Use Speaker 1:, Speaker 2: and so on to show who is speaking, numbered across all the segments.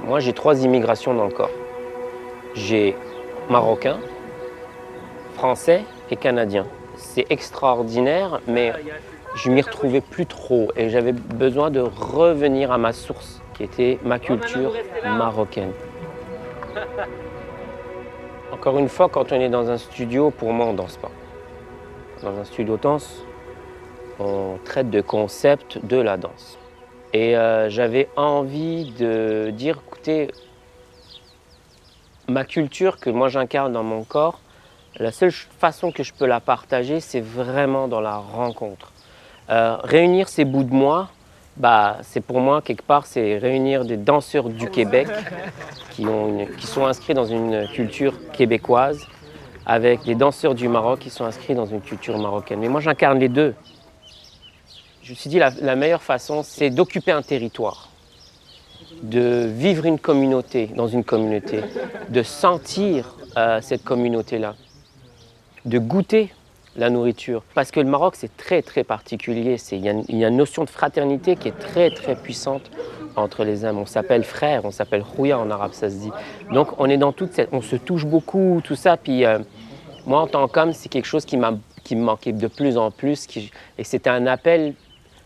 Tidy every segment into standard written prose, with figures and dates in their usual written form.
Speaker 1: Moi, j'ai 3 immigrations dans le corps. J'ai marocain, français et canadien. C'est extraordinaire, mais je m'y retrouvais plus trop et j'avais besoin de revenir à ma source, qui était ma culture marocaine. Encore une fois, quand on est dans un studio, pour moi, on danse pas. Dans un studio danse, on traite de concept de la danse. Et j'avais envie de dire, écoutez, ma culture que moi j'incarne dans mon corps, la seule façon que je peux la partager, c'est vraiment dans la rencontre. Réunir ces bouts de moi, c'est pour moi, quelque part, c'est réunir des danseurs du Québec qui sont inscrits dans une culture québécoise avec des danseurs du Maroc qui sont inscrits dans une culture marocaine. Mais moi, j'incarne les deux. Je me suis dit, la meilleure façon, c'est d'occuper un territoire, de vivre une communauté, dans une communauté, de sentir cette communauté-là, de goûter la nourriture. Parce que le Maroc, c'est très, très particulier. Il y a une notion de fraternité qui est très, très puissante entre les âmes. On s'appelle frère, on s'appelle khouya en arabe, ça se dit. Donc, on est dans toute cette... On se touche beaucoup, tout ça. Puis, moi, en tant qu'homme, c'est quelque chose qui me manquait de plus en plus. Et c'était un appel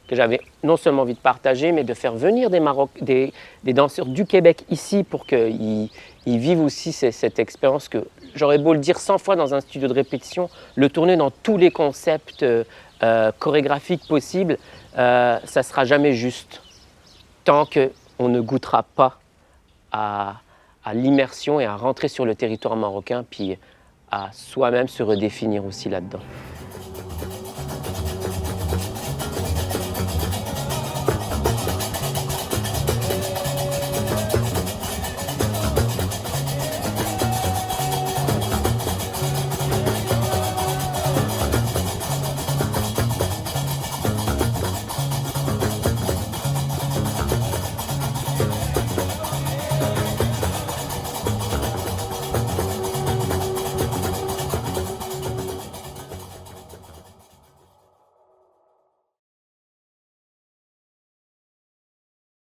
Speaker 1: que j'avais non seulement envie de partager, mais de faire venir des danseurs du Québec ici pour qu'ils vivent aussi cette expérience que j'aurais beau le dire 100 fois dans un studio de répétition, le tourner dans tous les concepts chorégraphiques possibles, ça ne sera jamais juste tant qu'on ne goûtera pas à l'immersion et à rentrer sur le territoire marocain, puis à soi-même se redéfinir aussi là-dedans.